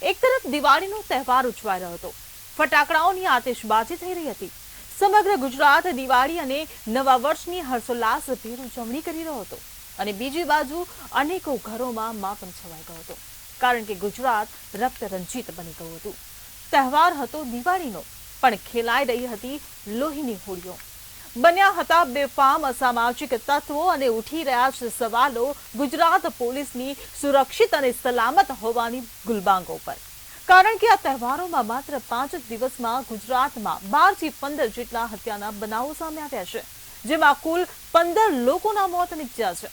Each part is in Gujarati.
એક તરફ દિવાળીનો તહેવાર ઉજવાઈ રહ્યો હતો, ફટાકડાઓની આતિશબાજી થઈ રહી હતી। સમગ્ર ગુજરાત દિવાળી અને નવા વર્ષની હર્ષોલ્લાસભેર ઉજવણી કરી રહ્યો હતો અને બીજી બાજુ અનેકો ઘરોમાં માતમ છવાઈ ગયો હતો, કારણ કે ગુજરાત રક્તરંજિત બની ગયું હતું। તહેવાર હતો દિવાળીનો, પણ ખેલાઈ રહી હતી લોહીની હોળીઓ। બન્યા હતા બેફામ અસામાજિક તત્વો અને ઉઠી રહ્યા છે સવાલો ગુજરાત પોલીસની સુરક્ષિત અને સલામત હોવાની ગુલબાંગો પર, કારણ કે આ તહેવારોમાં માત્ર 5 દિવસમાં ગુજરાતમાં 12 થી 15 જેટલા હત્યાના બનાવો સામે આવ્યા છે, જેમાં કુલ 15 લોકોના મોત નીપજ્યા છે।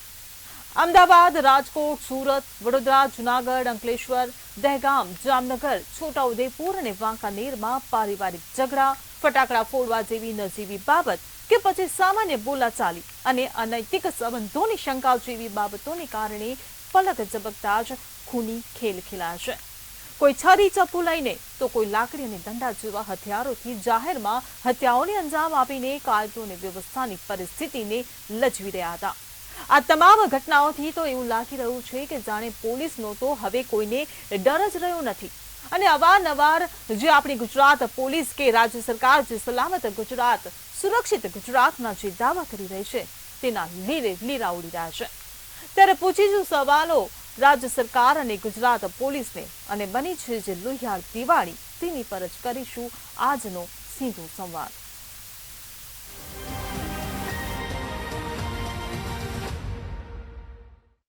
અમદાવાદ, રાજકોટ, સુરત, વડોદરા, જૂનાગઢ, અંકલેશ્વર, દહેગામ, જામનગર, છોટાઉદેપુર અને વાંકાનેરમાં પારિવારિક ઝઘડા, ફટાકડા ફોડવા જેવી નજીવી બાબત કે પછી સામાન્ય બોલાચાલી અને અનૈતિક સંબંધોની શંકા જેવી બાબતોને કારણે પલક ઝબકતા જ ખૂની ખેલ ખેલાયા છે। કોઈ છરી ચપ્પુ લઈને તો કોઈ લાકડી અને દંડા જેવા હથિયારોથી જાહેરમાં હત્યાઓને અંજામ આપીને કાયદો અને વ્યવસ્થાની પરિસ્થિતિને લજવી રહ્યા હતા। આ તમામ ઘટનાઓથી તો એવું લાગી રહ્યું છે કે જાણે પોલીસનો તો હવે કોઈને ડર જ રહ્યો નથી અને અવારનવાર જે આપણી ગુજરાત પોલીસ કે રાજ્ય સરકાર જે સલામત ગુજરાત, સુરક્ષિત ગુજરાતના જે દાવા કરી રહી છે તેના લીરા ઉડી રહ્યા છે। ત્યારે પૂછીશું સવાલો રાજ્ય સરકાર અને ગુજરાત પોલીસને, અને બની છે જે લોહિયાળ દિવાળી તેની પર જ કરીશું આજનો સીધો સંવાદ।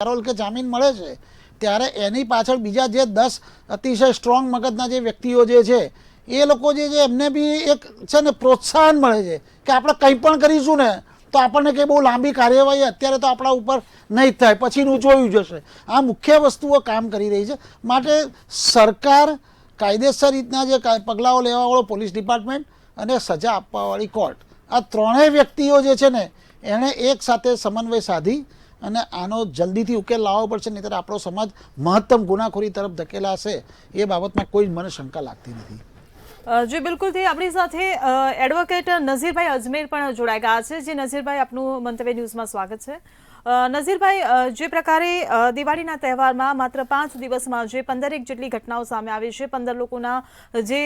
પેરોલ કે જામીન મળે છે ત્યારે એની પાછળ બીજા જે 10 અતિશય સ્ટ્રોંગ મગજના જે વ્યક્તિઓ જે છે એ લોકો જે છે એમને બી એક છે ને પ્રોત્સાહન મળે છે કે આપણે કંઈ પણ કરીશું ને તો આપણને કંઈ બહુ લાંબી કાર્યવાહી અત્યારે તો આપણા ઉપર નહીં જ થાય, પછીનું જોયું જશે। આ મુખ્ય વસ્તુઓ કામ કરી રહી છે, માટે સરકાર, કાયદેસર રીતના જે પગલાઓ લેવાવાળો પોલીસ ડિપાર્ટમેન્ટ અને સજા આપવાવાળી કોર્ટ, આ ત્રણેય વ્યક્તિઓ જે છે ને એણે એક સાથે સમન્વય સાધી અને આનો જલ્દીથી ઉકેલ લાવવો પડશે, નહીંતર આપણો સમાજ મહત્તમ ગુનાખોરી તરફ ધકેલાશે એ બાબતમાં કોઈ મને શંકા લાગતી નથી। જી બિલકુલ, તે આપણી સાથે એડવોકેટ નઝીરભાઈ અજમેર પણ જોડાઈ ગયા છે। જે નઝીરભાઈ, આપનું મંતવ્ય ન્યૂઝમાં સ્વાગત છે। નઝીરભાઈ, જે પ્રકારે દિવાળીના તહેવારમાં માત્ર 5 દિવસમાં જે 15 જેટલી ઘટનાઓ સામે આવી છે, 15 લોકોના જે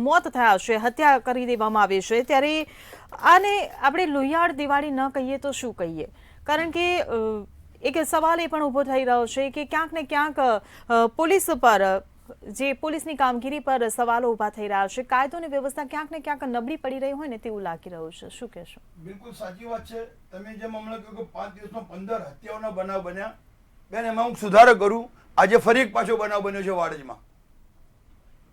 મોત થયા છે, હત્યા કરી દેવામાં આવી છે, ત્યારે આને આપણે લોહિયાળ દિવાળી ન કહીએ તો શું કહીએ? કારણ કે એક સવાલ એ પણ ઊભો થઈ રહ્યો છે કે ક્યાંક ને ક્યાંક પોલીસ પર, જે પોલીસની કામગીરી પર સવાલો ઊભા થઈ રહ્યા છે, કાયદો અને વ્યવસ્થા ક્યાંક ને ક્યાંક નબળી પડી રહી હોય ને તેવું લાગી રહ્યું છે, શું કહેશો? બિલકુલ સાચી વાત છે। તમે જેમ હમણાં કહ્યું કે 5 દિવસમાં 15 હત્યાઓના બનાવ બન્યા, બેન એમાં હું સુધારો કરું, આજે ફરી એક પાછો બનાવ બન્યો છે વાડજમાં,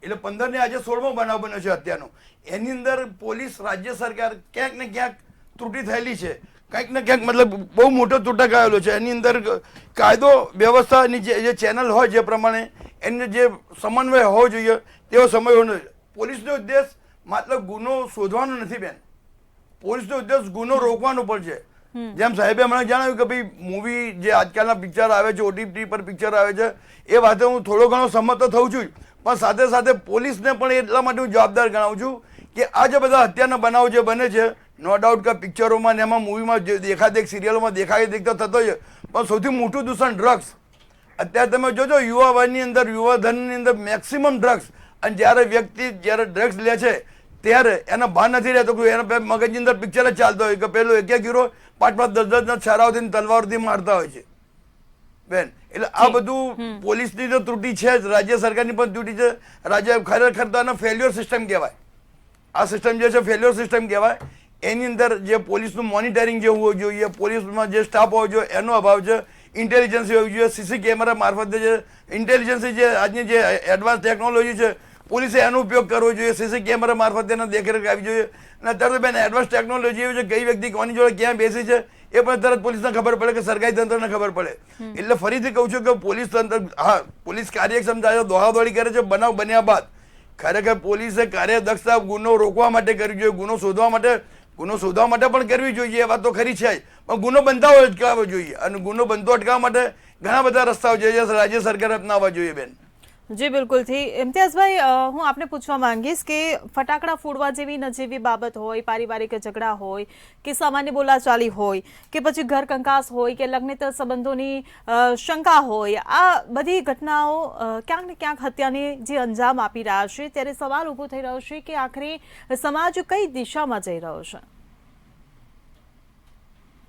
એટલે 15 ને આજે 16મો બનાવ બન્યો છે હત્યાનો। એની અંદર પોલીસ, રાજ્ય સરકાર ક્યાંક ને ક્યાંક ત્રુટિ થયેલી છે, કંઈક ને ક્યાંક મતલબ બહુ મોટો તૂટક આવેલો છે। એની અંદર કાયદો વ્યવસ્થાની જે ચેનલ હોય જે પ્રમાણે એને જે સમન્વય હોવો જોઈએ તેવો સમય હોવો જોઈએ। પોલીસનો ઉદ્દેશ માત્ર ગુનો શોધવાનો નથી બેન, પોલીસનો ઉદ્દેશ ગુનો રોકવાનો પણ છે। જેમ સાહેબે હમણાં જણાવ્યું કે ભાઈ મૂવી જે આજકાલના પિક્ચર આવે છે, OTT પર પિક્ચર આવે છે, એ વાતે હું થોડો ઘણો સંમત તો થઉં છું, પણ સાથે સાથે પોલીસને પણ એટલા માટે હું જવાબદાર ગણાવું છું કે આ જે બધા હત્યાના બનાવો જે બને છે, નો ડાઉટ કે પિક્ચરોમાં ને એમાં મૂવીમાં દેખાદેખ સિરિયલોમાં દેખતો થતો છે, પણ સૌથી મોટું દૂષણ ડ્રગ્સ। અત્યારે તમે જોજો યુવા વયની અંદર, યુવાધનની અંદર મેક્સિમમ ડ્રગ્સ, અને જ્યારે વ્યક્તિ જ્યારે ડ્રગ્સ લે છે ત્યારે એના ભાન નથી રહેતો કે એના મગજની અંદર પિક્ચર જ ચાલતો હોય કે પેલો એક હીરો 5-5, 10-10 છરાઓથી તલવારથી મારતા હોય છે બેન। એટલે આ બધું પોલીસની તો ત્રુટિ છે જ, રાજ્ય સરકારની પણ ત્રુટિ છે। રાજ્ય ખરેખર તો આને ફેલ્યોર સિસ્ટમ કહેવાય, આ સિસ્ટમ જે છે ફેલ્યોર સિસ્ટમ કહેવાય। એની અંદર જે પોલીસનું મોનિટરિંગ જે હોવું જોઈએ, પોલીસમાં જે સ્ટાફ હોવો જોઈએ એનો અભાવ છે, ઇન્ટેલિજન્સ હોવી જોઈએ, સીસી કેમેરા મારફતે જે ઇન્ટેલિજન્સ જે આજની જે એડવાન્સ ટેકનોલોજી છે પોલીસે એનો ઉપયોગ કરવો જોઈએ, સીસી કેમેરા મારફતે એનો દેખરેખ આવી જોઈએ। અને અત્યારે તો બેન એડવાન્સ ટેકનોલોજી એવી છે, કઈ વ્યક્તિ કોની જોડે ક્યાં બેસી છે એ પણ તરત પોલીસને ખબર પડે કે સરકારી તંત્રને ખબર પડે। એટલે ફરીથી કહું છું કે પોલીસ તંત્ર, હા પોલીસ કાર્યક્ષમ થાય, દોડાદોડી કરે છે બનાવ બન્યા બાદ, ખરેખર પોલીસે કાર્યદક્ષતા ગુનો રોકવા માટે કરવી જોઈએ, ગુનો શોધવા માટે પણ કરવી જોઈએ, એ વાત તો ખરી છે જ, પણ ગુનો બનતા હોય અટકાવવો જોઈએ, અને ગુનો બનતો અટકાવવા માટે ઘણા બધા રસ્તાઓ છે જે રાજ્ય સરકારે અપનાવવા જોઈએ બેન। જી બિલકુલથી ઇમ્તિયાઝભાઈ, હું આપને પૂછવા માંગીશ કે ફટાકડા ફોડવા જેવી નજીવી બાબત હોય, પારિવારિક ઝઘડા હોય કે સામાન્ય બોલાચાલી હોય કે પછી ઘર કંકાસ હોય કે લગ્નેતર સંબંધોની શંકા હોય, આ બધી ઘટનાઓ ક્યાંક ને ક્યાંક હત્યાને જે અંજામ આપી રહ્યા છે, ત્યારે સવાલ ઊભો થઈ રહ્યો છે કે આખરે સમાજ કઈ દિશામાં જઈ રહ્યો છે?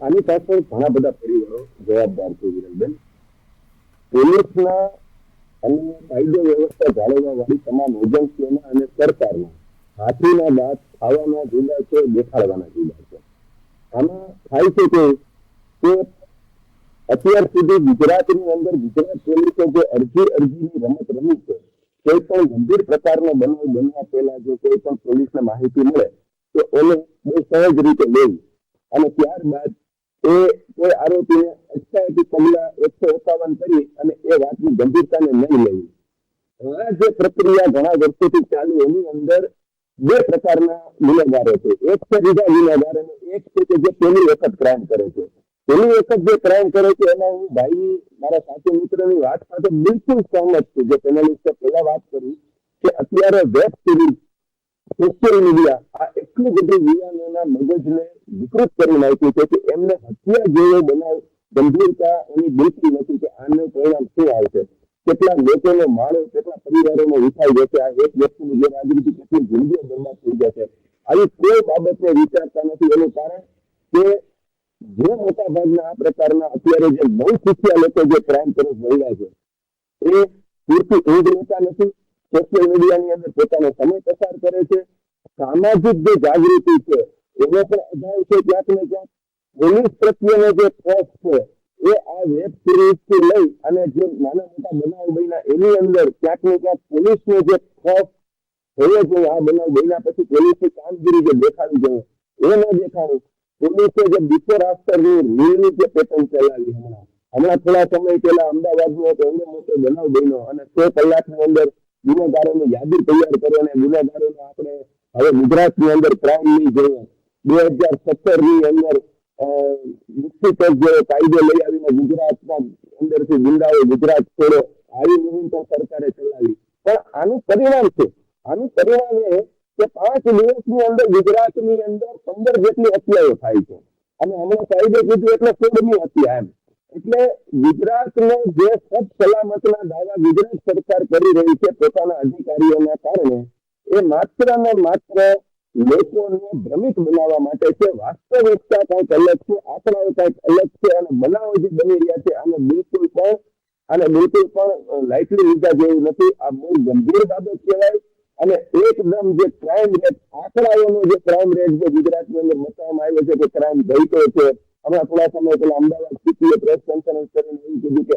આની પાછળ ઘણા બધા પરિવારો જવાબદાર છે વિરલબેન. પોલીસના અને કાયદો વ્યવસ્થા જાળવવા વાળી તમામ એજન્સીઓના અને સરકારના હાથીના દાંત ખાવાના જુદા છે, દેખાડવાના જુદા છે. આમાં થાય છે કે અત્યાર સુધી ગુજરાતની અંદર ગુજરાત પોલીસે જે અરજીની રમત રમી છે, કોઈ પણ ગંભીર પ્રકારનો બનાવ બનવા પહેલા જો કોઈ પણ પોલીસને માહિતી મળે તો એને બહુ સહજ રીતે લેવી અને ત્યારબાદ એ કોઈ આરોપીને અટકાયતી પગલા 151 કરી અને એ વાતની ગંભીરતાને નહીં લેવી. આ જે પ્રક્રિયા ઘણા વર્ષોથી ચાલુ, એની અંદર બે પ્રકારના ગુનેગારો છે. એક છે બીજા ગુનેગાર અને એક છે કે જે પહેલી વખત ક્રાઇમ કરે છે. પહેલી વખત જે ક્રાઇમ કરે છે એના હું ભાઈની, મારા સાચી મિત્રની વાત સાથે બિલકુલ સહમત છું. જે પેનલિસ્ટે પહેલા વાત કરી કે અત્યારે વેબ સિરીઝ, સોશિયલ મીડિયા આ એટલું બધું યુવાનોના મગજને વિકૃત કરી નાખ્યું છે કે એમને હત્યા જેવો બનાવ ગંભીરતા એની બિલકુલ નથી કે આનું પરિણામ શું આવશે, કેટલા લોકોનો માળો, કેટલા પરિવારોનો વિખાઈ જશે, આ એક વ્યક્તિની ગેરહાજરીથી કેટલી જિંદગીઓ બરબાદ થઈ જશે, આવી કોઈ બાબતને વિચારતા નથી. એનું કારણ કે જે મોટા ભાગના આ પ્રકારના અત્યારે જે નવ શીખ્યા લોકો જે ક્રાઇમ તરફ વળ્યા છે એ પૂરતી ઊંઘ લેતા નથી, સોશિયલ મીડિયાની અંદર પોતાનો સમય પસાર કરે છે. સામાજિક જે જાગૃતિ છે એનો પણ અભાવ છે. ક્યાંક ને ક્યાંક પોલીસ પ્રત્યેનો જે ખોફ છે એ આ વેબ સિરીઝ થી લઈ અને જે નાના મોટા બનાવ બન્યા એની અંદર ક્યાંક ને ક્યાંક પોલીસનો જે ખોફ હોવો જોઈએ, આ બનાવ બન્યા પછી પોલીસની કામગીરી જે દેખાવી જોઈએ એ ન દેખાડું. પોલીસે જે બિફોર આફ્ટરની રીલની જે પેટર્ન ચલાવી હમણાં થોડા સમય પહેલા અમદાવાદનો એક એવડો મોટો બનાવ બન્યો અને 100 કલાકની અંદર ગુનેગારોની યાદી તૈયાર કરો અને ગુનેગારોને આપણે હવે ગુજરાતની અંદર ક્રાઇમની જોઈએ 2017ની અંદર વિકસિત જેવો કાયદો લઈ આવીને ગુજરાતના અંદરથી ગુંડાઓ ગુજરાત છોડો આવી મુહિમ પણ સરકારે ચલાવી. પણ આનું પરિણામ છે, આનું પરિણામ એ કે 5 દિવસની અંદર ગુજરાતની અંદર 15 જેટલી હત્યાઓ થાય છે અને હમણાં કાયદો કીધું એટલે 16મી હત્યા એમ. એટલે ગુજરાતનો જે સબ સલામતના દાવા ગુજરાત સરકાર કરી રહી છે પોતાના અધિકારીઓના કારણે, એ માત્ર ને માત્ર લોકોને ભ્રમિત બનાવવા માટે છે. વાસ્તવિકતા કંઈક અલગ છે, આંકડાઓ કંઈક અલગ છે અને બનાવો જે બની રહ્યા છે આને બિલકુલ પણ લાઇટલી લીધા જેવું નથી. આ બહુ ગંભીર બાબત કહેવાય અને એકદમ જે ક્રાઇમ રેટ, આંકડાઓનો જે ક્રાઇમ રેટ જે ગુજરાતની અંદર બતાવવામાં આવ્યો છે કે ક્રાઇમ ઘટ્યો છે. હમણાં થોડા સમય પહેલા અમદાવાદ સિટીએ પ્રેસ કોન્ફરન્સ કરીને એવું કીધું કે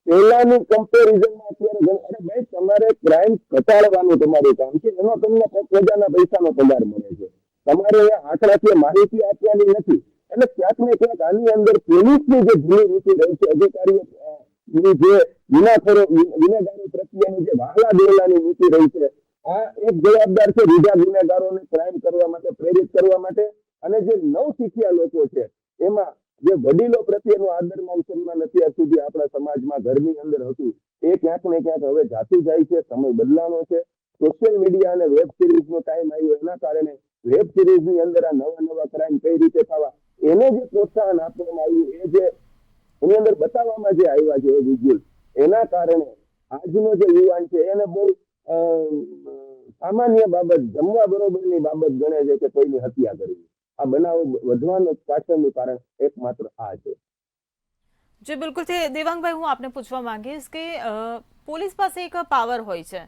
પહેલાની કમ્પેરિઝનમાં અત્યારે અરે ભાઈ તમારે ક્રાઇમ ઘટાડવાનું તમારું કામ છે, એનો તમને પ્રજાના પૈસાનો પગાર મળે છે, તમારે આંકડાકીય માહિતી આપવાની નથી. એટલે ક્યાંક ને ક્યાંક આની અંદર પોલીસની જે ભૂલી નીતિ રહી છે, અધિકારીઓની જે ગુનેગારો પ્રત્યેની જે વહાલા દેવલાની નીતિ રહી છે, આ એક જવાબદાર છે બીજા ગુનેગારોને ક્રાઇમ કરવા માટે પ્રેરિત કરવા માટે. અને જે નવ શીખ્યા લોકો છે એમાં જે વડીલો પ્રત્યેનું આદરમાન સન્માન અત્યાર સુધી આપણા સમાજમાં ઘરની અંદર હતું એ ક્યાંક ને ક્યાંક હવે જાતું જાય છે. સમય બદલાનો છે. સોશિયલ મીડિયા અને વેબ સિરીઝનો ટાઈમ આવ્યો એના કારણે વેબ સિરીઝની અંદર આ નવા ક્રાઇમ કઈ રીતે થવા એને જે પ્રોત્સાહન આપવામાં આવ્યું, એ જે એની અંદર બતાવવામાં જે આવ્યા છે એ વિઝ્યુઅલ, એના કારણે આજનો જે યુવાન છે એને બહુ સામાન્ય બાબત, જમવા બરોબરની બાબત ગણે છે કે કોઈની હત્યા કરવી. આ બનાવ વધવાનું પાછળનું કારણ એકમાત્ર આ છે. જી બિલકુલ છે દેવાંગભાઈ, હું આપને પૂછવા માંગીશ કે પોલીસ પાસે એક પાવર હોય છે,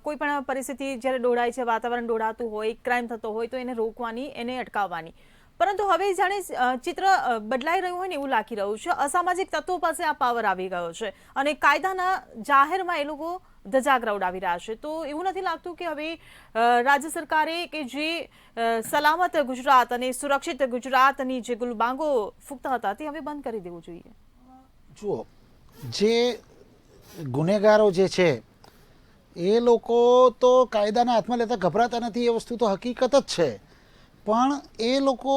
કોઈ પણ પરિસ્થિતિ જ્યારે દોડાય છે, વાતાવરણ દોડાતું હોય, ક્રાઇમ થતો હોય તો એને રોકવાની, એને અટકાવવાની. પરંતુ હવે જાણે ચિત્ર બદલાઈ રહ્યું હોય ને એવું લાગી રહ્યું છે. અસામાજિક તત્વો પાસે આ પાવર આવી ગયો છે અને કાયદાના જાહેરમાં એ લોકો ધજાગરા ઉડાવી રહ્યા છે. તો એવું નથી લાગતું કે હવે રાજ્ય સરકારે કે જે સલામત ગુજરાત અને સુરક્ષિત ગુજરાતની જે ગુલબાંગો ફૂંકતા હતા તે હવે બંધ કરી દેવું જોઈએ? જુઓ, જે ગુનેગારો જે છે એ લોકો તો કાયદાના હાથમાં લેતા ગભરાતા નથી, એ વસ્તુ તો હકીકત જ છે. પણ એ લોકો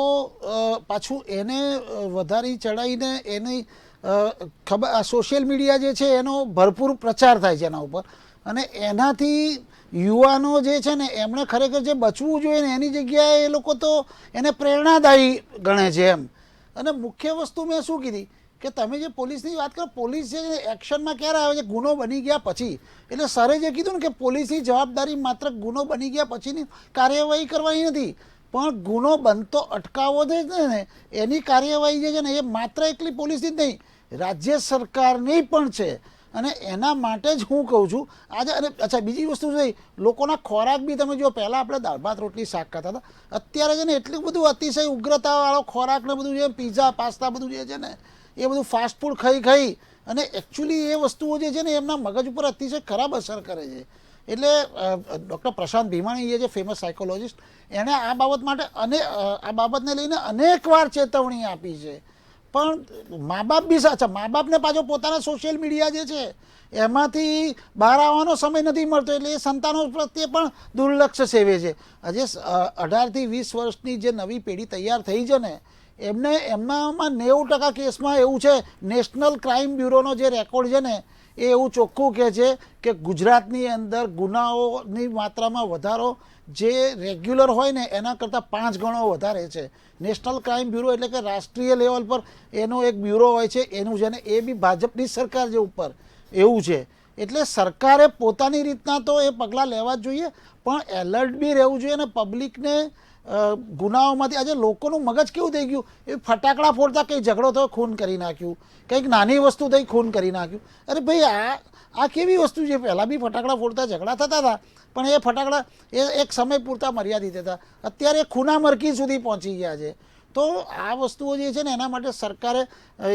પાછું એને વધારી ચડાવીને એની ખબર, સોશિયલ મીડિયા જે છે એનો ભરપૂર પ્રચાર થાય છે એના ઉપર અને એનાથી યુવાનો જે છે ને એમણે ખરેખર જે બચવું જોઈએ ને એની જગ્યાએ એ લોકો તો એને પ્રેરણાદાયી ગણે છે એમ. અને મુખ્ય વસ્તુ મેં શું કીધી કે તમે જે પોલીસની વાત કરો, પોલીસ જે એક્શનમાં ક્યારે આવે છે? ગુનો બની ગયા પછી. એટલે સરે જે કીધું ને કે પોલીસની જવાબદારી માત્ર ગુનો બની ગયા પછીની કાર્યવાહી કરવાની નથી, પણ ગુનો બનતો અટકાવવો જે છે ને એની કાર્યવાહી જે છે ને એ માત્ર એકલી પોલીસની જ નહીં, રાજ્ય સરકારની પણ છે. અને એના માટે જ હું કહું છું આજે. અને અચ્છા, બીજી વસ્તુ છે, લોકોના ખોરાક બી તમે જો, પહેલાં આપણે દાળ ભાત રોટલી શાક ખાતા હતા, અત્યારે છે ને એટલું બધું અતિશય ઉગ્રતાવાળો ખોરાક ને બધું છે, પીઝા પાસ્તા બધું જે છે ને એ બધું ફાસ્ટ ફૂડ ખાઈ અને એકચ્યુઅલી એ વસ્તુઓ જે છે ને એમના મગજ ઉપર અતિશય ખરાબ અસર કરે છે. એટલે ડૉક્ટર પ્રશાંત ભીમાણી જે છે ફેમસ સાયકોલોજિસ્ટ, એણે આ બાબત માટે અને આ બાબતને લઈને અનેકવાર ચેતવણી આપી છે. પણ મા બાપ બી સાચા, મા બાપને પાછો પોતાના સોશિયલ મીડિયા જે છે એમાંથી બહાર આવવાનો સમય નથી મળતો, એટલે એ સંતાનો પ્રત્યે પણ દુર્લક્ષ સેવે છે. હજે 18થી 20 વર્ષની જે નવી પેઢી તૈયાર થઈ છે ને એમનામાં 90% કેસમાં એવું છે, નેશનલ ક્રાઇમ બ્યુરોનો જે રેકોર્ડ છે ને એ એવું ચોખ્ખું કહે છે કે ગુજરાતની અંદર ગુનાઓની માત્રામાં વધારો જે રેગ્યુલર હોય ને એના કરતાં 5 ગણો વધારે છે. નેશનલ ક્રાઇમ બ્યુરો એટલે કે રાષ્ટ્રીય લેવલ પર એનો એક બ્યુરો હોય છે, એનું છે ને એ બી ભાજપની સરકાર જે ઉપર એવું છે. એટલે સરકારે પોતાની રીતના તો એ પગલાં લેવા જ જોઈએ, પણ એલર્ટ બી રહેવું જોઈએ. અને પબ્લિકને ગુનાઓમાંથી આજે લોકોનું મગજ કેવું થઈ ગયું, એ ફટાકડા ફોડતા કંઈ ઝઘડો થયો ખૂન કરી નાખ્યું, કંઈક નાની વસ્તુ થઈ ખૂન કરી નાખ્યું. અરે ભાઈ, આ કેવી વસ્તુ છે? પહેલાં બી ફટાકડા ફોડતા ઝઘડા થતા હતા, પણ એ ફટાકડા એક સમય પૂરતા મર્યાદિત હતા, અત્યારે ખૂનામરકી સુધી પહોંચી ગયા છે. તો આ વસ્તુઓ જે છે ને એના માટે સરકારે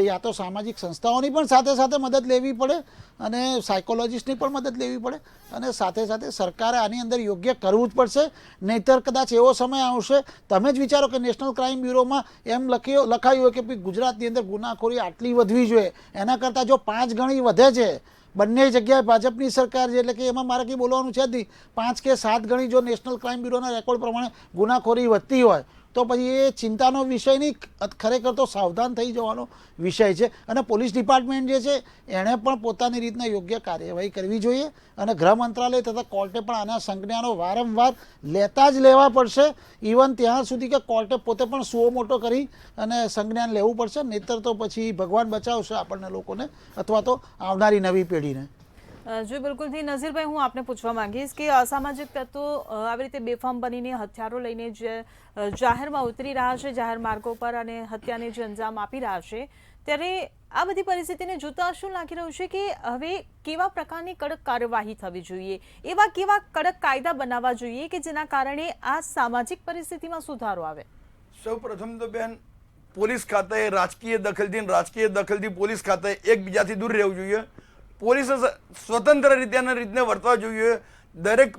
યા તો સામાજિક સંસ્થાઓની પણ સાથે સાથે મદદ લેવી પડે અને સાયકોલોજિસ્ટની પણ મદદ લેવી પડે, અને સાથે સાથે સરકારે આની અંદર યોગ્ય કરવું જ પડશે. નહીંતર કદાચ એવો સમય આવશે, તમે જ વિચારો કે નેશનલ ક્રાઇમ બ્યુરોમાં એમ લખાયું હોય કે ગુજરાતની અંદર ગુનાખોરી આટલી વધવી જોઈએ, એના કરતાં જો 5 ગણી વધે છે, બંને જગ્યાએ ભાજપની સરકાર છે, એટલે કે એમાં મારે કંઈ બોલવાનું છે જ નહીં, 5 કે 7 ગણી જો નેશનલ ક્રાઇમ બ્યુરોના રેકોર્ડ પ્રમાણે ગુનાખોરી વધતી હોય તો પછી એ ચિંતાનો વિષય નહીં, ખરેખર તો સાવધાન થઈ જવાનો વિષય છે. અને પોલીસ ડિપાર્ટમેન્ટ જે છે એણે પણ પોતાની રીતના યોગ્ય કાર્યવાહી કરવી જોઈએ, અને ગૃહ મંત્રાલય તથા કોર્ટે પણ આના સંજ્ઞાનો વારંવાર લેતા જ લેવા પડશે, ઇવન ત્યાં સુધી કે કોર્ટે પોતે પણ સુઓ મોટો કરી અને સંજ્ઞાન લેવું પડશે. નહીંતર તો પછી ભગવાન બચાવશે આપણને લોકોને અથવા તો આવનારી નવી પેઢીને. જી બિલકુલથી નઝીરભાઈ, હું આપને પૂછવા માંગીશ કે અસામાજિક તત્વો આવી રીતે બેફામ બનીને હથિયારો લઈને જે જાહેરમાં ઉતરી રહ્યા છે, જાહેર માર્ગો પર, અને હત્યાને જે અંજામ આપી રહ્યા છે, ત્યારે આ બધી પરિસ્થિતિને જોતા શું લાગી રહ્યું છે કે હવે કેવા પ્રકારની કડક કાર્યવાહી થવી જોઈએ, એવા કેવા કડક કાયદા બનાવવા જોઈએ કે જેના કારણે આ સામાજિક પરિસ્થિતિમાં સુધારો આવે? સૌ પ્રથમ તો બેન, પોલીસ ખાતાએ રાજકીય દખલથી પોલીસ ખાતાએ એકબીજાથી દૂર રહેવું જોઈએ. પોલીસે સ્વતંત્ર રીતને વર્તવા જોઈએ. દરેક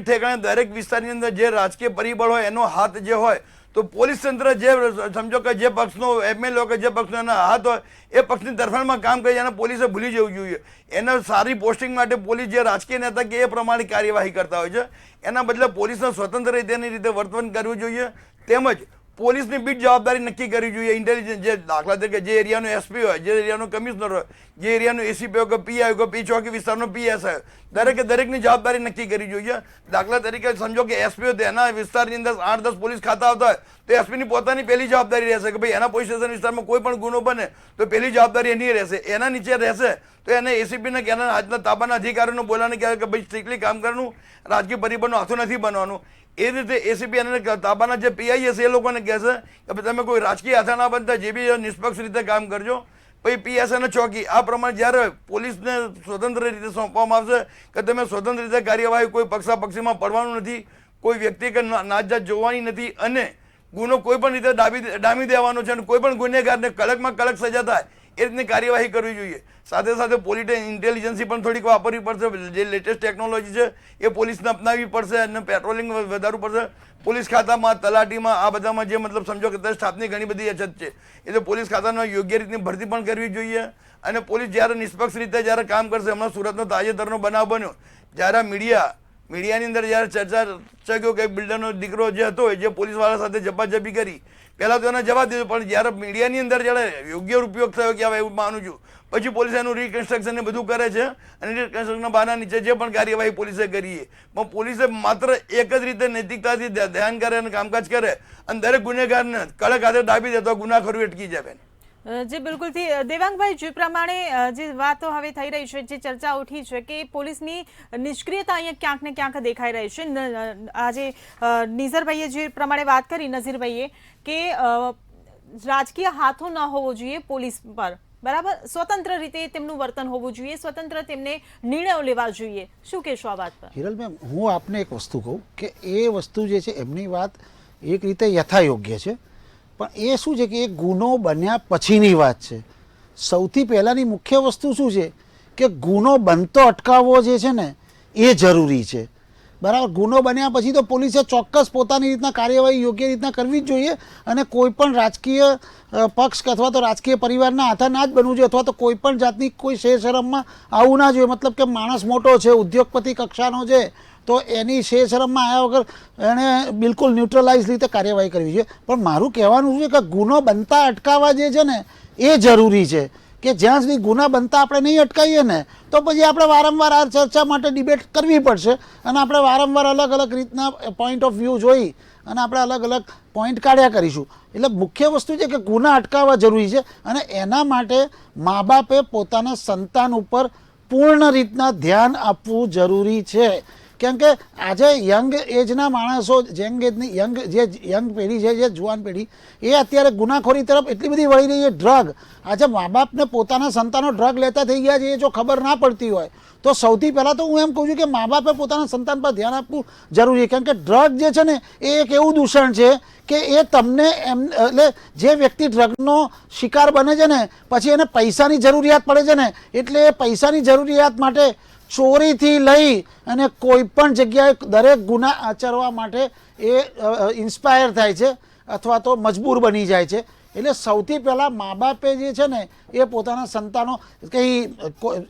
ઠેકાણે દરેક વિસ્તારની અંદર જે રાજકીય પરિબળ હોય એનો હાથ જે હોય તો પોલીસ તંત્ર જે સમજો કે જે પક્ષનો એમએલએ કે જે પક્ષનો એના હાથ હોય એ પક્ષની તરફેણમાં કામ કરી એને પોલીસે ભૂલી જવું જોઈએ. એના સારી પોસ્ટિંગ માટે પોલીસ જે રાજકીય નેતા કે એ પ્રમાણે કાર્યવાહી કરતા હોય છે, એના બદલે પોલીસને સ્વતંત્ર રીતે વર્તન કરવું જોઈએ. તેમજ પોલીસની બીટ જવાબદારી નક્કી કરવી જોઈએ. ઇન્ટેલિજન્સ જે દાખલા તરીકે જે એરિયાનો એસપી હોય, જે એરિયાનો કમિશનર હોય, જે એરિયાનો એસીપી હોય કે પીઆઈ હોય કે પી ચોકી વિસ્તારનો પીએસઆઈ હોય, દરેકની જવાબદારી નક્કી કરવી જોઈએ. દાખલા તરીકે સમજો કે એસપી હોય, એના વિસ્તારની અંદર 8-10 પોલીસ ખાતા આવતા હોય તો એસપીની પોતાની પહેલી જવાબદારી રહેશે કે ભાઈ એના પોલીસ સ્ટેશન વિસ્તારમાં કોઈ પણ ગુનો બને તો પહેલી જવાબદારી એની રહેશે. એના નીચે રહેશે તો એને એસીપીને કે એના હાથના તાબાના અધિકારીઓને બોલાને કહેવાય કે ભાઈ સ્ટ્રિક્ટલી કામ કરવાનું, રાજકીય પરિબળનો હાથો નથી બનવાનું. એ રીતે એસીપી અને તાબાના જે પીઆઈ હશે એ લોકોને કહેશે કે તમે કોઈ રાજકીય હાથા ના બનતા, જે બી નિષ્પક્ષ રીતે કામ કરજો. પછી પીએસઆઈ અને ચોકી આ પ્રમાણે જ્યારે પોલીસને સ્વતંત્ર રીતે સોંપવામાં આવશે કે તમે સ્વતંત્ર રીતે કાર્યવાહી, કોઈ પક્ષાપક્ષીમાં પડવાનું નથી, કોઈ વ્યક્તિ કે નાતજાત જોવાની નથી, અને ગુનો કોઈ પણ રીતે ડામી દેવાનો છે, અને કોઈ પણ ગુનેગારને કડકમાં કડક સજા થાય એ રીતની કાર્યવાહી કરવી જોઈએ. સાથે સાથે પોલીસ ઇન્ટેલિજન્સી પણ થોડીક વાપરવી પડશે. જે લેટેસ્ટ ટેકનોલોજી છે એ પોલીસને અપનાવવી પડશે, અને પેટ્રોલિંગ વધારવું પડશે. પોલીસ ખાતામાં, તલાટીમાં, આ બધામાં જે મતલબ સમજો કે સ્ટાફની ઘણી બધી અછત છે, એટલે પોલીસ ખાતાનો યોગ્ય રીતની ભરતી પણ કરવી જોઈએ. અને પોલીસ જ્યારે નિષ્પક્ષ રીતે જ્યારે કામ કરશે, હમણાં સુરતનો તાજેતરનો બનાવ બન્યો, જ્યારે મીડિયા મીડિયાની અંદર જ્યારે ચર્ચા ચગ્યો કે બિલ્ડરનો દીકરો જે હતો જે પોલીસવાળા સાથે ઝપાઝપી કરી, પહેલાં તો એને જવા દીધું, પણ જ્યારે મીડિયાની અંદર જ્યારે યોગ્ય ઉપયોગ થયો કે હવે એવું માનું છું, પછી પોલીસ એનું રિકન્સ્ટ્રક્શન ને બધું કરે છે અને રિકન્સ્ટ્રક્શનના બહાના નીચે જે પણ કાર્યવાહી પોલીસે કરી છે, પણ પોલીસે માત્ર એક જ રીતે નૈતિકતાથી ધ્યાન કરે અને કામકાજ કરે અને દરેક ગુનેગારને કડક હાથે દાબી દે તો ગુનાખોરી અટકી જાય બેન. જી બિલકુલથી દેવાંગભાઈ, જે પ્રમાણે જે વાતો હવે થઈ રહી છે, જે ચર્ચા ઉઠી છે કે પોલીસની નિષ્ક્રિયતા અહીંયા ક્યાંક ને ક્યાંક દેખાઈ રહી છે. આજે નિઝરભાઈએ જે પ્રમાણે વાત કરી, નઝીરભાઈએ, કે રાજકીય હાથો ન હોવો જોઈએ પોલીસ પર, બરાબર, સ્વતંત્ર રીતે તેમનું વર્તન હોવું જોઈએ, સ્વતંત્ર તેમને નિર્ણયો લેવા જોઈએ. શું કહેશો આ વાત પર? હિરલબેન, હું આપને એક વસ્તુ કહું કે એ વસ્તુ જે છે એમની વાત એક રીતે યથાયોગ્ય છે, પણ એ શું છે કે એ ગુનો બન્યા પછીની વાત છે. સૌથી પહેલાંની મુખ્ય વસ્તુ શું છે કે ગુનો બનતો અટકાવવો જે છે ને એ જરૂરી છે, બરાબર. ગુનો બન્યા પછી તો પોલીસે ચોક્કસ પોતાની રીતના કાર્યવાહી યોગ્ય રીતના કરવી જ જોઈએ અને કોઈ પણ રાજકીય પક્ષ અથવા તો રાજકીય પરિવારના હાથે ના જ બનવું જોઈએ, અથવા તો કોઈ પણ જાતની કોઈ શેરશરમમાં આવવું ના જોઈએ. મતલબ કે માણસ મોટો છે, ઉદ્યોગપતિ કક્ષાનો છે, તો એની શેરશરમમાં આવ્યા વગર એણે બિલકુલ ન્યુટ્રલાઇઝ રીતે કાર્યવાહી કરવી જોઈએ. પણ મારું કહેવાનું છે કે ગુનો બનતા અટકાવવા જે છે ને એ જરૂરી છે, કે જ્યાં સુધી ગુના બનતા આપણે નહીં અટકાવીએ ને તો પછી આપણે વારંવાર આ ચર્ચા માટે ડિબેટ કરવી પડશે અને આપણે વારંવાર અલગ અલગ રીતના પોઈન્ટ ઓફ વ્યૂ જોઈ અને આપણે અલગ અલગ પોઈન્ટ કાઢ્યા કરીશું. એટલે મુખ્ય વસ્તુ છે કે ગુના અટકાવવા જરૂરી છે અને એના માટે મા બાપે પોતાના સંતાન ઉપર પૂર્ણ રીતના ધ્યાન આપવું જરૂરી છે. કેમ કે આજે યંગ એજના માણસો, યંગ પેઢી છે, જે જુવાન પેઢી, એ અત્યારે ગુનાખોરી તરફ એટલી બધી વળી રહી છે. ડ્રગ, આજે મા બાપને પોતાના સંતાનો ડ્રગ લેતા થઈ ગયા છે, એ જો ખબર ના પડતી હોય તો સૌથી પહેલાં તો હું એમ કહું છું કે મા બાપે પોતાના સંતાન પર ધ્યાન આપવું જરૂરી છે. કેમ કે ડ્રગ જે છે ને એ એક એવું દૂષણ છે કે એ તમને એટલે જે વ્યક્તિ ડ્રગનો શિકાર બને છે ને પછી એને પૈસાની જરૂરિયાત પડે છે ને, એટલે એ પૈસાની જરૂરિયાત માટે ચોરીથી લઈ અને કોઈ પણ જગ્યાએ દરેક ગુના આચરવા માટે એ ઇન્સ્પાયર થાય છે અથવા તો મજબૂર બની જાય છે. એટલે સૌથી પહેલાં મા બાપે જે છે ને એ પોતાના સંતાનો, કંઈ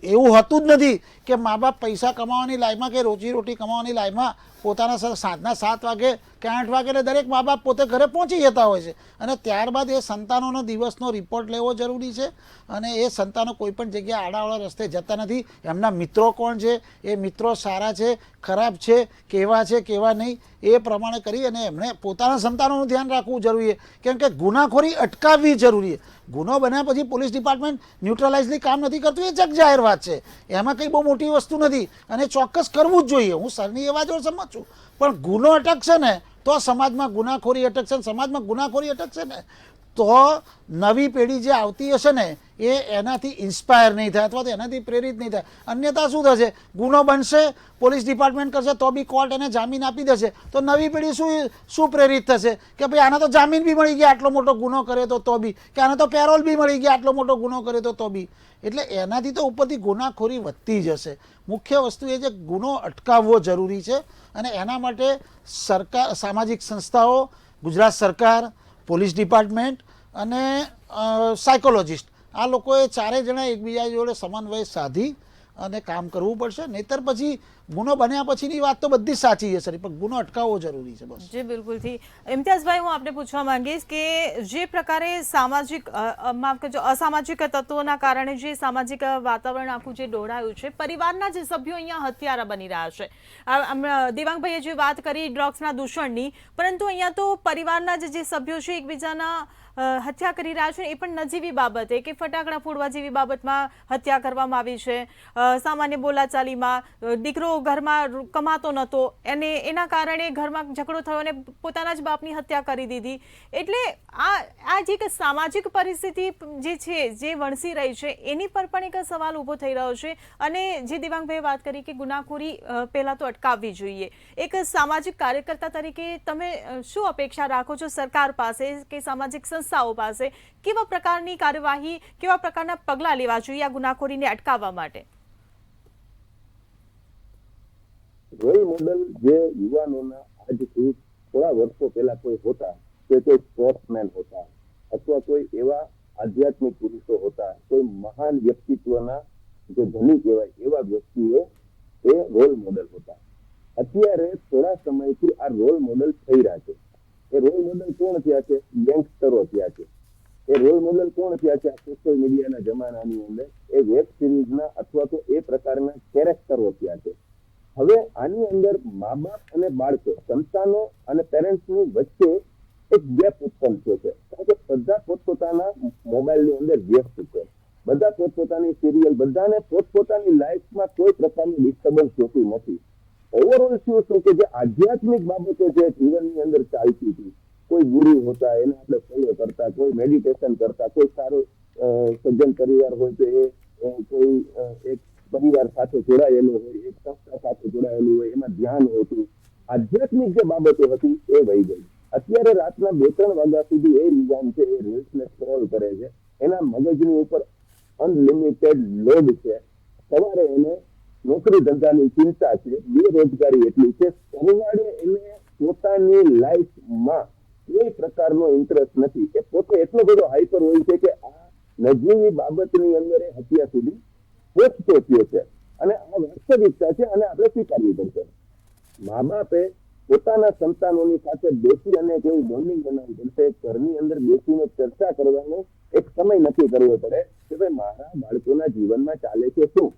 એવું હોતું જ નથી કે મા બાપ પૈસા કમાવાની લાઈનમાં કે રોજીરોટી કમાવાની લાઈનમાં પોતાના સાંજના 7 વાગે કે 8 વાગે દરેક મા બાપ પોતે ઘરે પહોંચી જતા હોય છે અને ત્યારબાદ એ સંતાનોનો દિવસનો રિપોર્ટ લેવો જરૂરી છે અને એ સંતાનો કોઈ પણ જગ્યાએ આડાઅવળા રસ્તે જતા નથી. એમના મિત્રો કોણ છે, એ મિત્રો સારા છે, ખરાબ છે, કેવા છે, કેવા નહીં, એ પ્રમાણે કરી અને એમણે પોતાના સંતાનોનું ધ્યાન રાખવું જરૂરી છે. કેમ કે ગુનાખોરી અટકાવવી જરૂરી છે. ગુનો બન્યા પછી પોલીસ ડિપાર્ટમેન્ટ ન્યુટ્રલાઇઝલી કામ નથી કરતું, એ જગજાહેર વાત છે, એમાં કંઈ બહુ મોટી વસ્તુ નથી અને ચોક્કસ કરવું જ જોઈએ. હું સરની એ વાત જોડે સમજ છું, પણ ગુનો અટકશે ને તો સમાજમાં ગુનાખોરી અટકશે, સમાજમાં ગુનાખોરી અટકશે ને તો નવી પેઢી જે આવતી હશે ને એ એનાથી ઇન્સ્પાયર નહીં થાય અથવા તો એનાથી પ્રેરિત નહીં થાય. અન્યથા શું થશે, ગુનો બનશે, પોલીસ ડિપાર્ટમેન્ટ કરશે તો બી કોર્ટ એને જામીન આપી દેશે, તો નવી પેઢી શું પ્રેરિત થશે કે ભાઈ આને તો જામીન બી મળી ગયા આટલો મોટો ગુનો કરે તો બી, કે આને તો પેરોલ બી મળી ગયા આટલો મોટો ગુનો કરે તો બી. એટલે એનાથી તો ઉપરથી ગુનાખોરી વધતી જશે. મુખ્ય વસ્તુ એ છે ગુનો અટકાવવો જરૂરી છે અને એના માટે સરકાર, સામાજિક સંસ્થાઓ, ગુજરાત સરકાર, પોલીસ ડિપાર્ટમેન્ટ અને સાયકોલોજિસ્ટ, આ લોકોએ ચારે જણા એકબીજા જોડે સમન્વય સાધી અને કામ કરવું પડશે. નહીતર પછી ગુનો બન્યા પછીની વાત તો બધી સાચી છે સર, પણ ગુનો અટકાવવો જરૂરી છે. બસ. જી બિલકુલથી. ઇમ્તિયાઝભાઈ, હું આપને પૂછવા માંગીશ કે જે પ્રકારે સામાજિક, માફ કરજો, અસામાજિક તત્વોના કારણે જે સામાજિક વાતાવરણ આખું જે ડોળાયું છે, પરિવારના જે સભ્યો અહીંયા હત્યારા બની રહ્યા છે. દેવાંગભાઈએ જે વાત કરી ડ્રગ્સના દૂષણની, પરંતુ અહીંયા તો પરિવારના જે સભ્યો છે એકબીજાના હત્યા કરી રહ્યા છે, એ પણ નજીવી બાબતે કે ફટાકડા ફોડવા જેવી બાબતમાં હત્યા કરવામાં આવી છે. સામાન્ય બોલાચાલીમાં દીકરો ઘરમાં કમાતો નહોતો અને એના કારણે ઘરમાં ઝઘડો થયો અને પોતાના જ બાપની હત્યા કરી દીધી. એટલે આ જે એક સામાજિક પરિસ્થિતિ જે છે, જે વણસી રહી છે, એની પર પણ એક સવાલ ઊભો થઈ રહ્યો છે. અને જે દેવાંગભાઈએ વાત કરી કે ગુનાખોરી પહેલાં તો અટકાવવી જોઈએ, એક સામાજિક કાર્યકર્તા તરીકે તમે શું અપેક્ષા રાખો છો સરકાર પાસે કે સામાજિક સંસ્થાઓ પાસે? કેવા પ્રકારની કાર્યવાહી, કેવા પ્રકારના પગલાં લેવા જોઈએ આ ગુનાખોરીને અટકાવવા માટે? રોલ મોડલ જે યુવાનોના આજથી થોડા વર્ષો પહેલા કોઈ હોતા, કે કોઈ સ્પોર્ટ્સમેન હોતા અથવા કોઈ એવા આધ્યાત્મિક પુરુષો હોતા, કોઈ મહાન વ્યક્તિત્વના જે ધની કહેવાય એવા વ્યક્તિઓ એ રોલ મોડલ હોતા. અત્યારે થોડા સમયથી આ રોલ મોડલ થઈ રહ્યા છે. એ રોલ મોડલ કોણ થયા છે? યંગસ્ટરો થયા છે. એ રોલ મોડલ કોણ થયા છે? આ સોશિયલ મીડિયાના જમાનાની અંદર એ વેબ સિરીઝના અથવા તો એ પ્રકારના કેરેક્ટરો થયા છે. હવે આની અંદર મા બાપ અને બાળકો, સંતાનો અને પેરેન્ટ્સની વચ્ચે એક ગેપ ઉત્પન્ન થયો છે. કારણ કે બધા પોતપોતાના મોબાઈલની અંદર વ્યસ્ત છે. બધા પોતપોતાની સિરિયલ, બધાને પોતપોતાની લાઈફમાં કોઈ પ્રકારની ડિસ્ટર્બન્સ જોતી નથી. ઓવરઓલ શું કે જે આધ્યાત્મિક બાબતો જે જીવનની અંદર ચાલતી હતી, કોઈ ગુરુ હોતા એને આપણે ફોલો કરતા, કોઈ મેડિટેશન કરતા, કોઈ સારો સજ્જન પરિવાર હોય તો એ કોઈ એક પરિવાર સાથે જોડાયેલો હોય, એક સંસ્થા સાથે જોડાયેલું હોય, એમાં ધ્યાન હોતું. આધ્યાત્મિક જે બાબતો હતી એ વહી ગઈ. અત્યારે રાતના 2-3 વાગ્યા સુધી એ યુવાન છે એ રીલ્સને સ્ક્રોલ કરે છે. એના મગજની ઉપર અનલિમિટેડ લોડ છે. સવારે એને નોકરી ધંધાની ચિંતા છે, બેરોજગારી એટલી છે, સરવાળે એને પોતાની લાઈફમાં કોઈ પ્રકારનો ઇન્ટરેસ્ટ નથી. એ પોતે એટલો બધો હાઈપર હોય છે કે આ નજીવી બાબતની અંદર એ હત્યા સુધી પહોંચતો થયો છે. અને આ વાસ્તવિકતા છે અને આપણે સ્વીકારવી પડશે. મા બાપે પોતાના સંતાનોની સાથે બેસી અને કોઈ બોન્ડિંગ બનાવવું પડશે. ઘરની અંદર બેસીને ચર્ચા કરવાનો એક સમય નક્કી કરવો પડે કે ભાઈ મારા બાળકોના જીવનમાં ચાલે છે શું.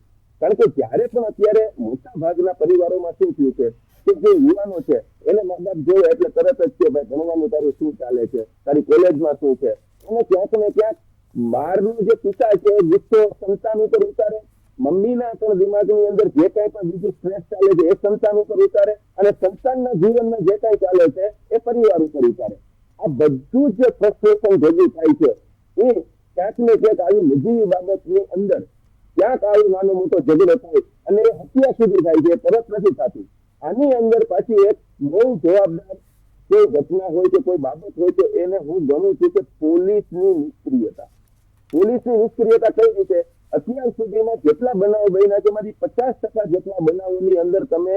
કારણ કે જ્યારે પણ અત્યારે મોટા ભાગના પરિવારોમાં શું થયું છે કે જે યુવાનો છે એને મા બાપ જોવે એટલે તરત જ કે ભાઈ ભણવાનું તારું શું ચાલે છે, તારી કોલેજમાં શું છે. અને ક્યાંક ને ક્યાંક બહારનો જે પિતા છે ગુસ્સો સંતાન ઉપર ઉતારે, મમ્મીના પણ દિમાગની અંદર જે કઈ પણ બીજું સ્ટ્રેસ ચાલે છે એ સંતાન ઉપર ઉતારે, અને સંતાનના જીવનમાં જે કઈ ચાલે છે એ પરિવાર ઉપર ઉતારે. આ બધું જે ફ્રસ્ટ્રેશન ભેગું થાય છે એ ક્યાંક ને ક્યાંક આવી નજીવી બાબતની અંદર ક્યાંક આવી નાનો મોટો ઝઘડો થાય અને એ હત્યા સુધી થાય છે, તરત નથી થતું. આની અંદર પાછી એક બહુ જવાબદાર કોઈ ઘટના હોય કે કોઈ બાબત હોય તો એને હું ગણું છું કે પોલીસની નિષ્ક્રિયતા. પોલીસની નિષ્ક્રિયતા કઈ રીતે? અત્યાર સુધીમાં જેટલા બનાવો બન્યા છે એમાંથી 50% જેટલા બનાવોની અંદર તમે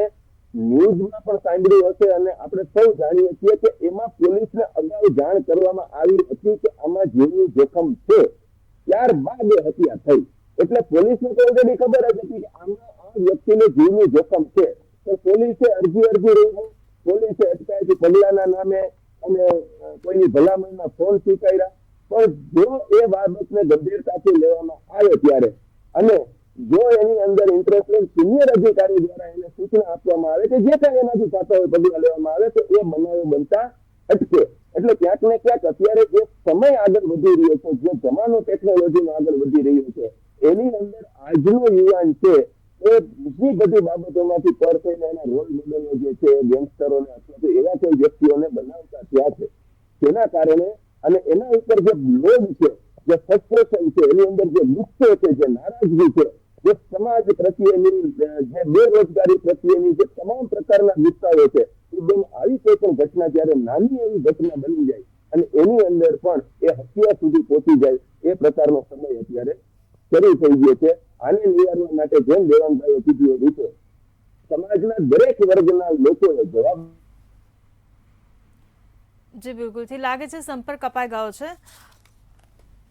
ન્યૂઝમાં પણ સાંભળ્યું હશે અને આપણે સૌ જાણીએ છીએ કે એમાં પોલીસને અગાઉ જાણ કરવામાં આવી હતી કે આમાં જીવનું જોખમ છે, ત્યારબાદ એ હત્યા થઈ. એટલે પોલીસને તો ઓલરેડી ખબર જ હતી કે આમાં આ વ્યક્તિને જીવનું જોખમ છે. તો પોલીસે અરજી રહી, પોલીસે અટકાયતી પગલાના નામે અને કોઈની ભલામણના ફોન સ્વીકાર્યા. પણ જો એ બાબતને ગંભીરતાથી લેવામાં આવે ત્યારે અને જો એની અંદર ઇન્ટરેસ્ટ લઈને સિનિયર અધિકારી દ્વારા એને સૂચના આપવામાં આવે કે જે કાંઈ એનાથી થતા હોય પગલાં લેવામાં આવે તો એ બનાવો બનતા અટકે. એટલે ક્યાંક ને ક્યાંક અત્યારે જે સમય આગળ વધી રહ્યો છે, જે જમાનો ટેકનોલોજીમાં આગળ વધી રહ્યો છે, એની અંદર આજનો યુવાન છે એ બીજી બધી બાબતોમાંથી પર થઈને એના રોલ મોડલો જે છે ગેંગસ્ટરોને અથવા તો એવા કોઈ વ્યક્તિઓને બનાવતા થયા છે. જેના કારણે અને એના ઉપર જે લોડ છે, જે ફ્રસ્ટ્રેશન છે, એની અંદર જે ગુસ્સો છે, જે નારાજગી છે, જે સમાજ પ્રત્યેની, જે બેરોજગારી પ્રત્યેની જે તમામ પ્રકારના ગુસ્સાઓ છે, એ બેન આવી કોઈ પણ ઘટના જ્યારે નાની એવી ઘટના બની જાય અને એની અંદર પણ એ હત્યા સુધી પહોંચી જાય એ પ્રકારનો સમય અત્યારે શરૂ થઈ ગયો છે. આને નિવારવા માટે જેમ દેવાનભાઈએ કીધું એ રીતે સમાજના દરેક વર્ગના લોકોએ જવાબ. જી બિલકુલથી લાગે છે સંપર્ક કપાઈ ગયો છે.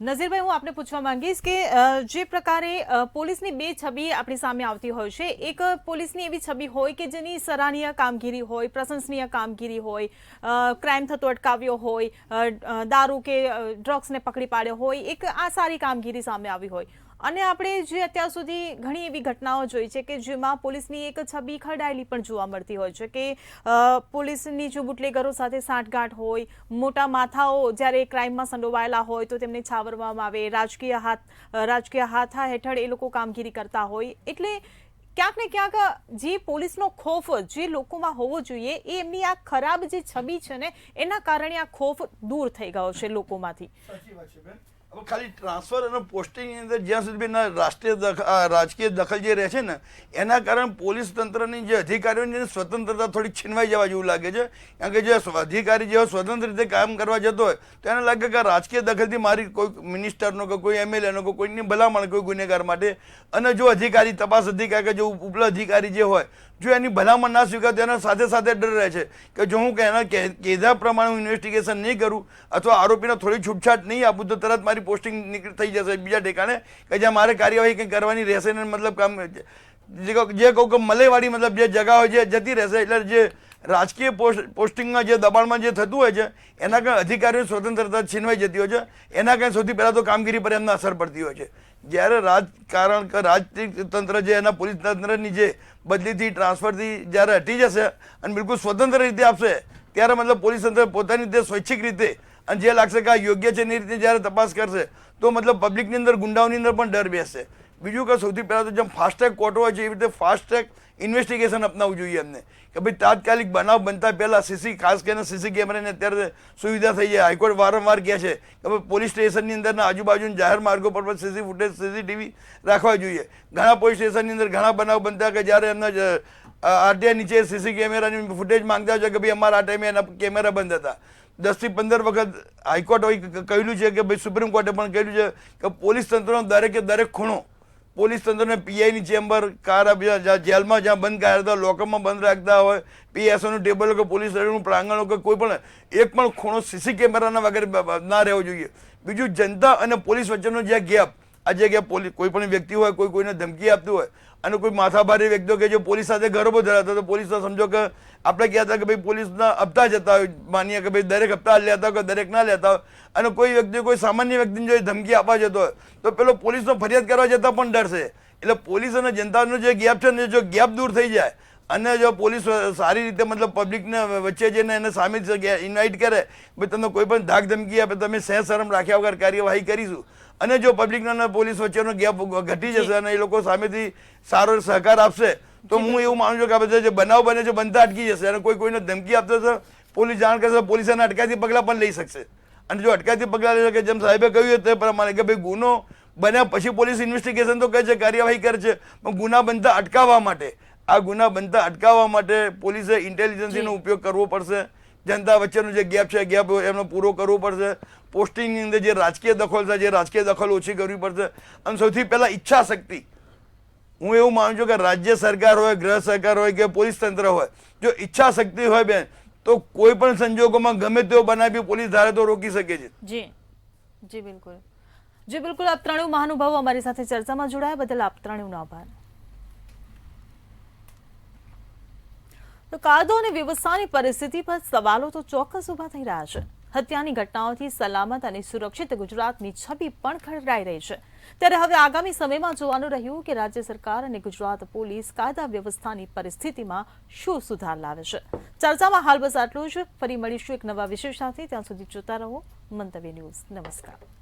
નઝીરભાઈ, હું આપને પૂછવા માંગીશ કે જે પ્રકારે પોલીસની બે છબી આપણી સામે આવતી હોય છે, એક પોલીસની એવી છબી હોય કે જેની સરાહનીય કામગીરી હોય, પ્રશંસનીય કામગીરી હોય, ક્રાઇમ થતો અટકાવ્યો હોય, દારૂ કે ડ્રગ્સને પકડી પાડ્યો હોય, એક આ સારી કામગીરી સામે આવી હોય. અને આપણે જે અત્યાર સુધી ઘણી એવી ઘટનાઓ જોઈ છે કે જેમાં પોલીસની એક છબી ખરડાયેલી પણ જોવા મળતી હોય છે કે પોલીસની જો બુટલેગરો સાથે સાંઠગાંઠ હોય, મોટા માથાઓ જ્યારે ક્રાઇમમાં સંડોવાયેલા હોય તો તેમને છાવરવામાં આવે, રાજકીય હાથા હેઠળ એ લોકો કામગીરી કરતા હોય. એટલે ક્યાંક ને ક્યાંક જે પોલીસનો ખોફ જે લોકોમાં હોવો જોઈએ એ એમની આ ખરાબ જે છબી છે ને એના કારણે આ ખોફ દૂર થઈ ગયો છે લોકોમાંથી. સાચી વાત છે બેન. હવે ખાલી ટ્રાન્સફર અને પોસ્ટિંગની અંદર જ્યાં સુધી રાજકીય દખલ જે રહે છે ને એના કારણે પોલીસ તંત્રની જે અધિકારીઓની સ્વતંત્રતા થોડી છીનવાઈ જવા જેવું લાગે છે. કારણ કે જે અધિકારી જેવો સ્વતંત્ર રીતે કામ કરવા જતો હોય તો એને લાગે કે રાજકીય દખલથી મારી કોઈ મિનિસ્ટરનો કે કોઈ એમએલએનો કે કોઈની ભલામણ કોઈ ગુનેગાર માટે, અને જો અધિકારી તપાસ અધિકારી કે જો ઉપલા અધિકારી જે હોય જો એની ભલામણ ના સ્વીકાર તો એના સાથે સાથે ડર રહે છે કે જો હું એના કીધા પ્રમાણે હું ઇન્વેસ્ટિગેશન નહીં કરું અથવા આરોપીને થોડી છૂટછાટ નહીં આપું તો તરત મારી પોસ્ટિંગ નીકળી થઈ જશે બીજા ઠેકાણે કે જ્યાં મારે કાર્યવાહી કંઈ કરવાની રહેશે ને મતલબ કામ જે કહું કે મલેવાડી મતલબ જે જગા હોય છે જતી રહેશે. એટલે જે રાજકીય પોસ્ટિંગમાં જે દબાણમાં જે થતું હોય છે એના કારણે અધિકારીઓની સ્વતંત્રતા છીનવાઈ જતી હોય છે. એના કારણે સૌથી પહેલાં તો કામગીરી પર એમને અસર પડતી હોય છે. જ્યારે રાજકારણ કે રાજતંત્ર જે એના પોલીસ તંત્રની જે બદલીથી ટ્રાન્સફરથી જ્યારે હટી જશે અને બિલકુલ સ્વતંત્ર રીતે આપશે ત્યારે મતલબ પોલીસ તંત્ર પોતાની રીતે સ્વૈચ્છિક રીતે અને જે લાગશે કે આ યોગ્ય છે એની રીતે જ્યારે તપાસ કરશે તો મતલબ પબ્લિકની અંદર ગુંડાઓની અંદર પણ ડર બેસશે. બીજું કે સૌથી પહેલાં તો જેમ ફાસ્ટ ટ્રેક કોર્ટ હોય છે એવી રીતે ફાસ્ટ ટ્રેક ઇન્વેસ્ટિગેશન અપનાવવું જોઈએ એમને કે ભાઈ તાત્કાલિક બનાવ બનતા પહેલાં ખાસ કરીને સીસી કેમેરાની અત્યારે સુવિધા થઈ જાય. હાઈકોર્ટ વારંવાર કહે છે કે ભાઈ પોલીસ સ્ટેશનની અંદરના આજુબાજુના જાહેર માર્ગો પર સીસીટીવી રાખવા જોઈએ. ઘણા પોલીસ સ્ટેશનની અંદર ઘણા બનાવ બનતા કે જ્યારે એમના આરટીઆઈ નીચે સીસી કેમેરાની ફૂટેજ માંગતા હોય છે કે ભાઈ અમારા આ ટાઈમે એના કેમેરા બંધ હતા. 10 થી 15 વખત હાઈકોર્ટ કહ્યું છે કે ભાઈ સુપ્રીમ કોર્ટે પણ કહ્યું છે કે પોલીસ તંત્રનો દરેક ખૂણો પોલીસ તંત્રને પીઆઈની ચેમ્બર કાર જેલમાં જ્યાં બંધ કરાતા લોકઅપમાં બંધ રાખતા હોય પીએસઓનું ટેબલ કે પોલીસ સ્ટેશનનું પ્રાંગણો કે કોઈ પણ એક પણ ખૂણો સીસી કેમેરાના વગર ના રહેવો જોઈએ. બીજું જનતા અને પોલીસ વચ્ચેનો જે ગેપ આજે કે કોઈ પણ વ્યક્તિ હોય કોઈને ધમકી આપતું હોય અને કોઈ માથાભારે વ્યક્તિઓ કે જે પોલીસ સાથે ગરબો ધરાવતા તો પોલીસના સમજો કે આપણે કહેતા કે ભાઈ પોલીસના હપ્તા જતા હોય માનીએ કે ભાઈ દરેક હપ્તા લેતા હોય કે દરેક ના લેતા હોય અને કોઈ વ્યક્તિ કોઈ સામાન્ય વ્યક્તિને જો ધમકી આપવા જતો હોય તો પેલો પોલીસનો ફરિયાદ કરવા જતાં પણ ડરશે. એટલે પોલીસ અને જનતાનો જે ગેપ છે ને જો ગેપ દૂર થઈ જાય અને જો પોલીસ સારી રીતે મતલબ પબ્લિકને વચ્ચે જઈને એને સામે ઇન્વાઇટ કરે ભાઈ તમને કોઈ પણ ધાક ધમકી આપે તમે સહેજ શરમ રાખ્યા વગર કાર્યવાહી કરીશું. અને જો પબ્લિકના અને પોલીસ વચ્ચેનો ગેપ ઘટી જશે અને એ લોકો સામેથી સારો સહકાર આપશે તો હું એવું માનું છું કે આ બધા જે બનાવ બને છે બનતા અટકી જશે અને કોઈને ધમકી આપતો હશે પોલીસ જાણ કરશે પોલીસ એને અટકાયતી પગલાં પણ લઈ શકશે. અને જો અટકાયતી પગલાં લઈ શકે જેમ સાહેબે કહ્યું તે પ્રમાણે કે ભાઈ ગુનો બન્યા પછી પોલીસ ઇન્વેસ્ટિગેશન તો કરે છે કાર્યવાહી કરે છે પણ ગુના બનતા અટકાવવા માટે આ ગુના બનતા અટકાવવા માટે પોલીસે ઇન્ટેલિજન્સનો ઉપયોગ કરવો પડશે. જનતા વચ્ચેનો જે ગેપ છે ગેપ એમનો પૂરો કરવો પડશે. પોસ્ટિંગની અંદર જે રાજકીય દખલ છે જે રાજકીય દખલ ઓછી કરવી પડશે. અને સૌથી પહેલાં ઈચ્છા શક્તિ હું એવું માનું છું કે રાજ્ય સરકાર હોય ગૃહ સરકાર હોય કે પોલીસ તંત્ર હોય જો ઈચ્છા શક્તિ હોય બેન તો કોઈ પણ સંજોગોમાં ગમે તેવો બનાવી પોલીસ ધારે તો રોકી શકે છે. જી બિલકુલ આપ ત્રણેય મહાનુભાવો અમારી સાથે ચર્ચામાં જોડાયા બદલ આપ ત્રણેયનો આભાર. તો કાયદો અને વ્યવસ્થાની પરિસ્થિતિ પર સવાલો તો ચોક્કસ ઉભા થઈ રહ્યા છે. હત્યાની ઘટનાઓથી સલામત અને સુરક્ષિત ગુજરાતની છબી પણ ખરડાઈ રહી છે. ત્યારે હવે આગામી સમયમાં જોવાનું રહ્યું કે રાજ્ય સરકાર અને ગુજરાત પોલીસ કાયદા વ્યવસ્થાની પરિસ્થિતિમાં શું સુધાર લાવે છે. ચર્ચામાં હાલ બસ આટલું જ. ફરી મળીશું એક નવા વિષય સાથે. ત્યાં સુધી જોતા રહો મંતવ્ય ન્યૂઝ. નમસ્કાર.